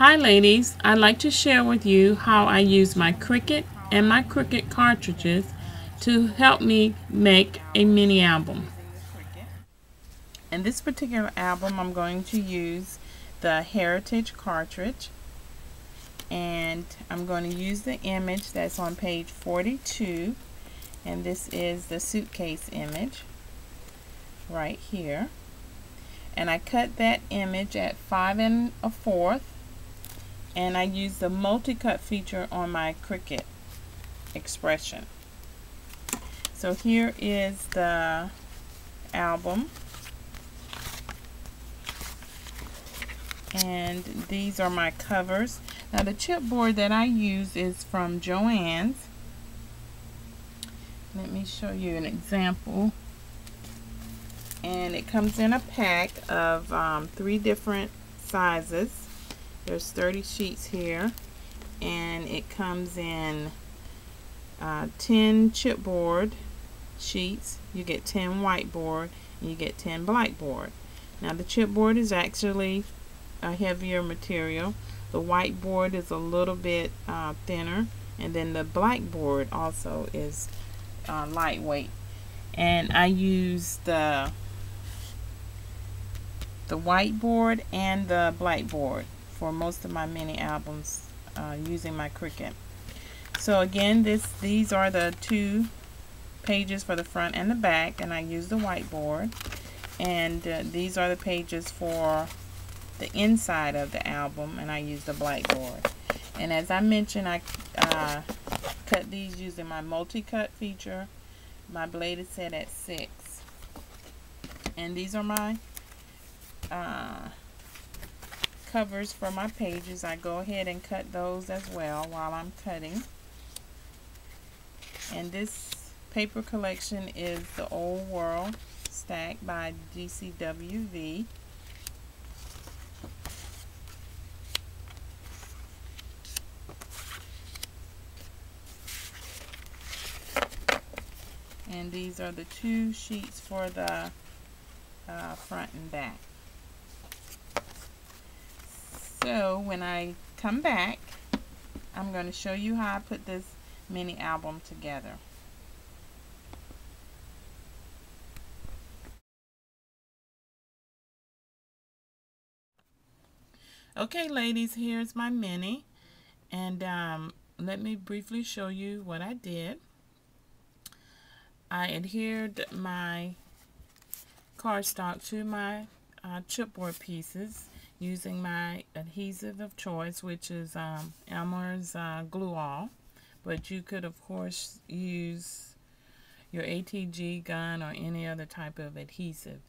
Hi ladies, I'd like to share with you how I use my Cricut and my Cricut cartridges to help me make a mini album. In this particular album I'm going to use the Heritage cartridge, and I'm going to use the image that's on page 42, and this is the suitcase image right here, and I cut that image at 5 1/4, and I use the multi-cut feature on my Cricut expression. So here is the album, and these are my covers. Now the chipboard that I use is from Joann's. Let me show you an example. And it comes in a pack of 3 different sizes. There's 30 sheets here, and it comes in 10 chipboard sheets. You get 10 whiteboard, and you get 10 blackboard. Now the chipboard is actually a heavier material. The whiteboard is a little bit thinner, and then the blackboard also is lightweight. And I use the whiteboard and the blackboard for most of my mini albums using my Cricut. So again, these are the 2 pages for the front and the back, and I use the whiteboard, and these are the pages for the inside of the album, and I use the blackboard. And as I mentioned, I cut these using my multi-cut feature. My blade is set at 6, and these are my covers for my pages. I go ahead and cut those as well while I'm cutting. And this paper collection is the Old World Stack by DCWV. And these are the 2 sheets for the front and back. So when I come back, I'm going to show you how I put this mini album together. Okay ladies, here's my mini, and let me briefly show you what I did. I adhered my cardstock to my chipboard pieces using my adhesive of choice, which is Elmer's Glue All, but you could of course use your ATG gun or any other type of adhesive.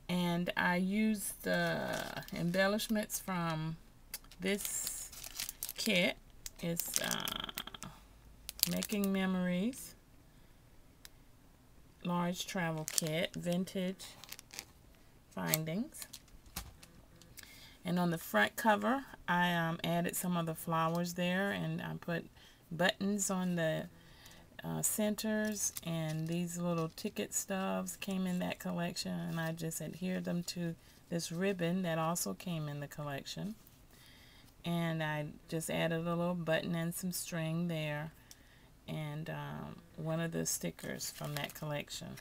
And I used the embellishments from this kit. It's Making Memories Large Travel Kit, Vintage Findings. And on the front cover, I added some of the flowers there, and I put buttons on the centers, and these little ticket stubs came in that collection, and I just adhered them to this ribbon that also came in the collection. And I just added a little button and some string there, and one of the stickers from that collection.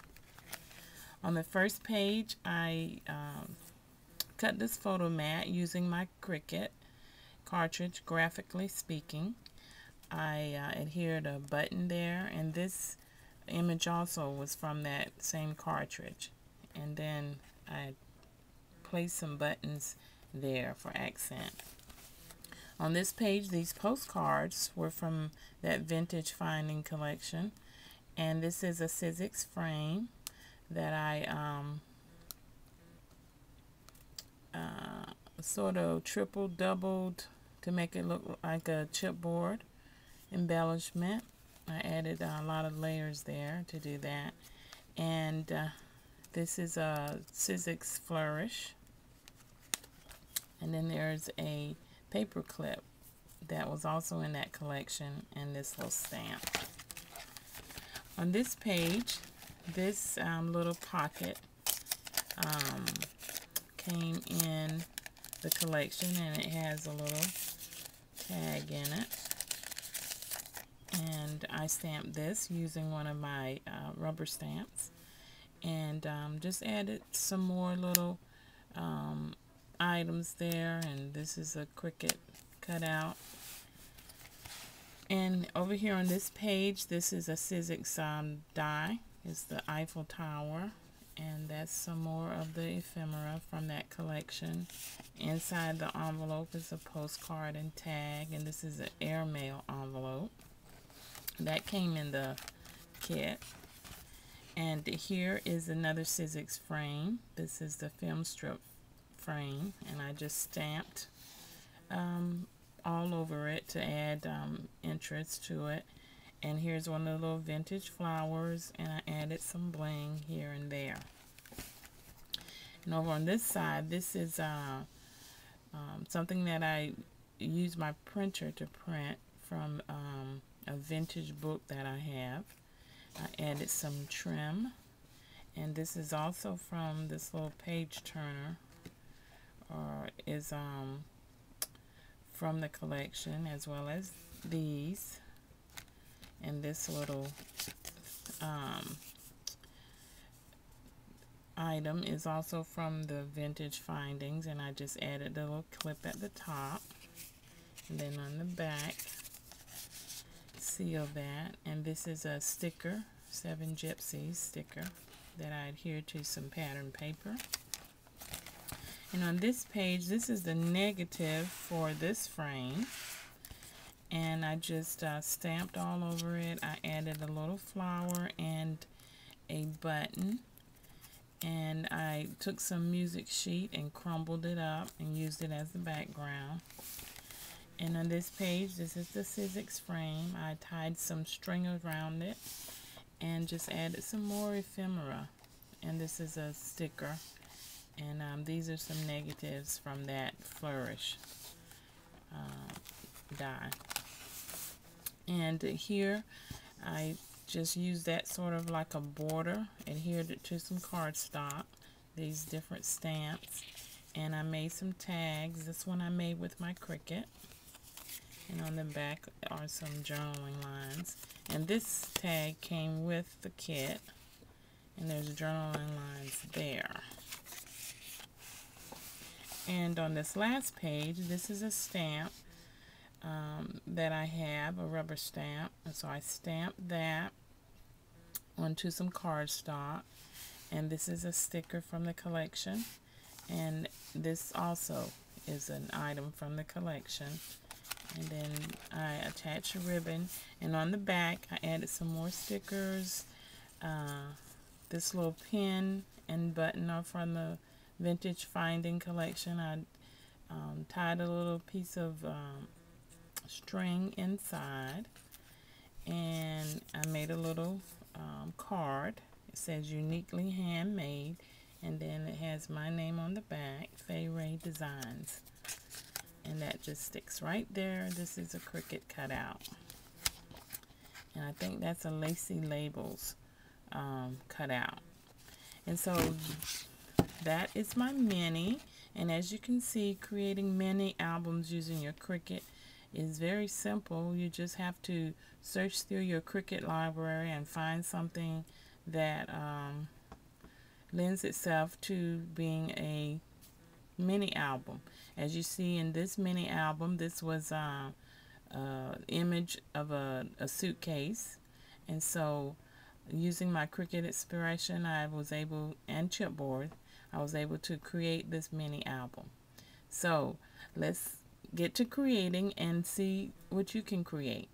On the first page, I cut this photo mat using my Cricut cartridge, Graphically Speaking. I adhered a button there, and this image also was from that same cartridge. And then I placed some buttons there for accent. On this page, these postcards were from that Vintage Finding collection, and this is a Sizzix frame that I sort of doubled to make it look like a chipboard embellishment. I added a lot of layers there to do that. And this is a Sizzix Flourish. And then there's a paper clip that was also in that collection, and this little stamp. On this page, this little pocket came in the collection, and it has a little tag in it. And I stamped this using one of my rubber stamps, and just added some more little items there. And this is a Cricut cutout. And over here on this page, this is a Sizzix die. It's the Eiffel Tower, and that's some more of the ephemera from that collection. Inside the envelope is a postcard and tag, and this is an airmail envelope that came in the kit. And here is another Sizzix frame. This is the film strip frame, and I just stamped all over it to add interest to it. And here's one of the little vintage flowers, and I added some bling here and there. And over on this side, this is something that I use my printer to print from a vintage book that I have. I added some trim, and this is also from this little page turner, or is from the collection, as well as these. And this little item is also from the vintage findings, and I just added a little clip at the top, and then on the back seal that. And this is a sticker, 7 Gypsies sticker, that I adhered to some pattern paper. And on this page, this is the negative for this frame, and I just stamped all over it. I added a little flower and a button, and I took some music sheet and crumbled it up and used it as the background. And on this page, this is the Sizzix frame. I tied some string around it and just added some more ephemera. And this is a sticker, and these are some negatives from that Flourish die. And here I just used that sort of like a border, adhered it to some cardstock, these different stamps, and I made some tags. This one I made with my Cricut, and on the back are some journaling lines. And this tag came with the kit, and there's journaling lines there. And on this last page, this is a stamp that I have, a rubber stamp, and so I stamped that onto some cardstock. And this is a sticker from the collection, and this also is an item from the collection. And then I attach a ribbon, and on the back I added some more stickers. This little pin and button are from the Vintage Finding collection. I tied a little piece of string inside, and I made a little card. It says uniquely handmade, and then it has my name on the back, Fay Ray Designs, and that just sticks right there. This is a Cricut cutout, and I think that's a Lacy Labels cutout. And so that is my mini, and as you can see, creating mini albums using your Cricut is very simple. You just have to search through your Cricut library and find something that lends itself to being a mini album. As you see in this mini album, this was image of a suitcase, and so using my Cricut inspiration, I was able, and chipboard, I was able to create this mini album. So let's get to creating and see what you can create.